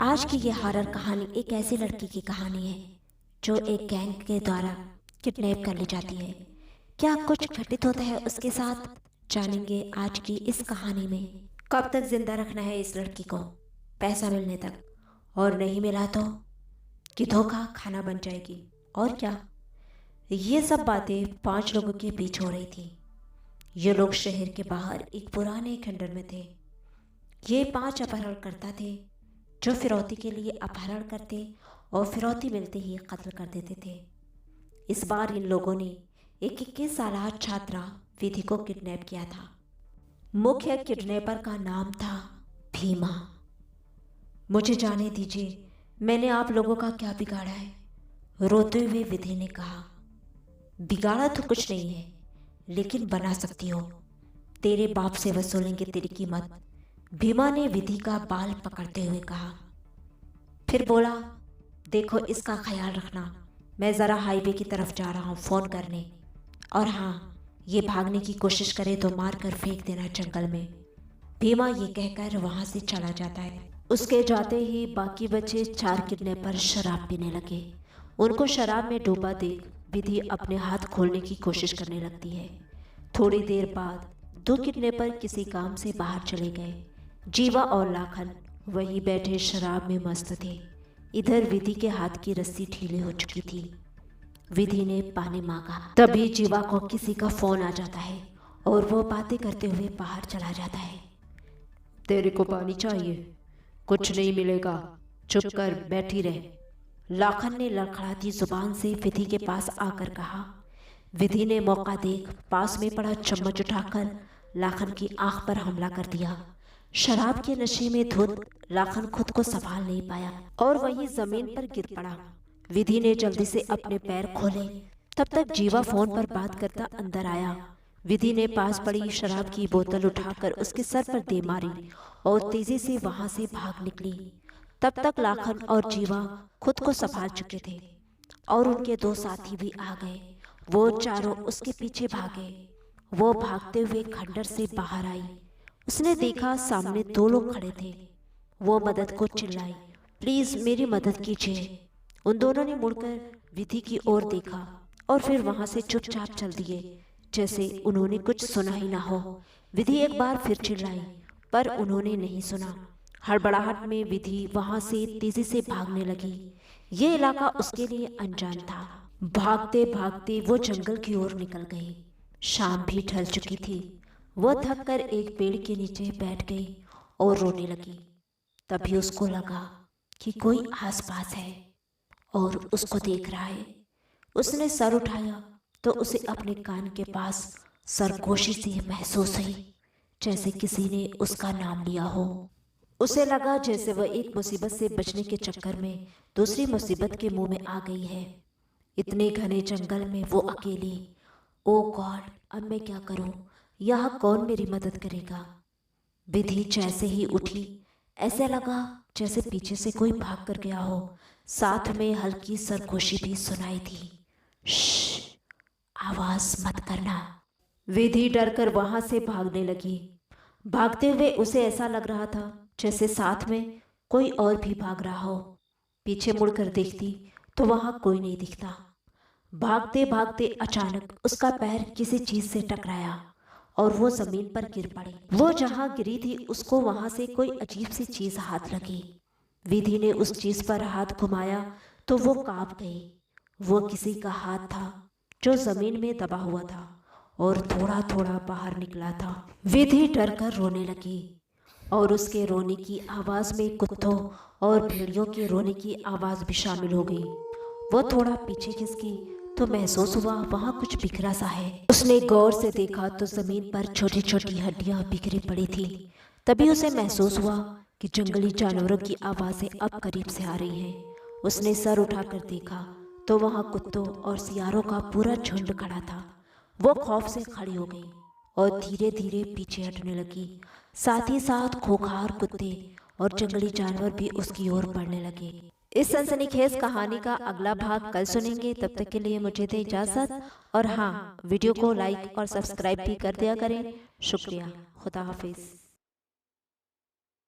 आज की ये हॉरर कहानी एक ऐसी लड़की की कहानी है जो एक गैंग के द्वारा किडनैप कर ली जाती है। क्या कुछ घटित होता है उसके साथ, जानेंगे आज की इस कहानी में। कब तक जिंदा रखना है इस लड़की को, पैसा मिलने तक, और नहीं मिला तो कि धोखा खाना बन जाएगी, और क्या। ये सब बातें 5 लोगों के बीच हो रही थी। ये लोग शहर के बाहर एक पुराने खंडर में थे। ये 5 अपहरणकर्ता थे जो फिरौती के लिए अपहरण करते और फिरौती मिलते ही कत्ल कर देते थे। इस बार इन लोगों ने एक 21 साल छात्रा विधि को किडनैप किया था। मुख्य किडनैपर का नाम था भीमा। मुझे जाने दीजिए, मैंने आप लोगों का क्या बिगाड़ा है, रोते हुए विधि ने कहा। बिगाड़ा तो कुछ नहीं है, लेकिन बना सकती हो। तेरे बाप से वसूलेंगे तेरी कीमत, भीमा ने विधि का बाल पकड़ते हुए कहा। फिर बोला, देखो इसका ख्याल रखना, मैं ज़रा हाईवे की तरफ जा रहा हूँ फ़ोन करने, और हाँ, ये भागने की कोशिश करे तो मार कर फेंक देना जंगल में। भीमा ये कहकर वहाँ से चला जाता है। उसके जाते ही बाकी बचे 4 किडनैपर शराब पीने लगे। उनको शराब में डूबा देख विधि अपने हाथ खोलने की कोशिश करने लगती है। थोड़ी देर बाद 2 किडनैपर किसी काम से बाहर चले गए। जीवा और लाखन वहीं बैठे शराब में मस्त थे। इधर विधि के हाथ की रस्सी ढीली हो चुकी थी। विधि ने पानी मांगा, तभी जीवा को किसी का फोन आ जाता है और वो बातें करते हुए बाहर चला जाता है। तेरे को पानी चाहिए? कुछ नहीं मिलेगा, चुप कर बैठी रहे, लाखन ने लड़खड़ाती जुबान से विधि के पास आकर कहा। विधि ने मौका देख पास में पड़ा चम्मच उठाकर लाखन की आंख पर हमला कर दिया। शराब के नशे में धुत लाखन खुद को संभाल नहीं पाया और वहीं जमीन पर गिर पड़ा। विधि ने जल्दी से अपने पैर खोले, तब तक जीवा फोन पर बात करता अंदर आया। विधि ने पास पड़ी शराब की बोतल उठाकर उसके सर पर दे मारी और तेजी से वहां से भाग निकली। तब तक लाखन और जीवा खुद को संभाल चुके थे और उनके 2 साथी भी आ गए। वो चारों उसके पीछे भागे। वो भागते हुए खंडर से बाहर आई। उसने देखा सामने 2 लोग खड़े थे। वो मदद को चिल्लाई, प्लीज मेरी मदद कीजिए। उन दोनों ने मुड़कर विधि की ओर देखा और फिर वहां से चुपचाप चल दिए, जैसे उन्होंने कुछ सुना ही ना हो। विधि एक बार फिर चिल्लाई, पर उन्होंने नहीं सुना। हड़बड़ाहट में विधि वहां से तेजी से भागने लगी। ये इलाका उसके लिए अनजान था। भागते भागते वो जंगल की ओर निकल गई। शाम भी ढल चुकी थी। वो थक कर एक पेड़ के नीचे बैठ गई और रोने लगी। तभी उसको लगा कि कोई आसपास है और उसको देख रहा है। उसने सर उठाया तो उसे अपने कान के पास सरगोशी सी महसूस हुई, जैसे किसी ने उसका नाम लिया हो। उसे लगा जैसे वह एक मुसीबत से बचने के चक्कर में दूसरी मुसीबत के मुंह में आ गई है। इतने घने जंगल में वो अकेली। ओ गॉड, अब मैं क्या करूं? यहाँ कौन मेरी मदद करेगा? विधि जैसे ही उठी, ऐसे लगा जैसे पीछे से कोई भाग कर गया हो। साथ में हल्की सरगोशी भी सुनाई थी। श्श, आवाज मत करना। विधि डरकर वहां से भागने लगी। भागते हुए उसे ऐसा लग रहा था जैसे साथ में कोई और भी भाग रहा हो। पीछे मुड़कर देखती तो वहां कोई नहीं दिखता। भागते भागते अचानक उसका पैर किसी चीज से टकराया और वो जमीन पर गिर पड़ी। वो जहां गिरी थी उसको वहां से कोई अजीब सी चीज हाथ लगी। विधि ने उस चीज पर हाथ घुमाया तो वो कांप गई। वो किसी का हाथ था जो जमीन में दबा हुआ था और थोड़ा थोड़ा बाहर निकला था। विधि डरकर रोने लगी और उसके रोने की आवाज में कुत्तों और भेड़ियों के रोने की आवाज भी शामिल हो गई। वो थोड़ा पीछे खिसकी तो महसूस हुआ वहां कुछ बिखरा सा है। उसने गौर से देखा तो जमीन पर छोटी छोटी हड्डियां बिखरी पड़ी थी। तभी उसे महसूस हुआ कि जंगली जानवरों की आवाजें अब करीब से आ रही हैं। उसने सर उठाकर देखा तो वहां कुत्तों और सियारों का पूरा झुंड खड़ा था। वो खौफ से खड़ी हो गई और धीरे धीरे पीछे हटने लगी। साथ ही साथ खूंखार कुत्ते और जंगली जानवर भी उसकी ओर बढ़ने लगे। इस सनसनीखेज कहानी का अगला भाग कल सुनेंगे। तब तक के लिए मुझे दे इजाजत, और हाँ, वीडियो को लाइक और सब्सक्राइब भी कर दिया करें। शुक्रिया। खुदा हाफिज।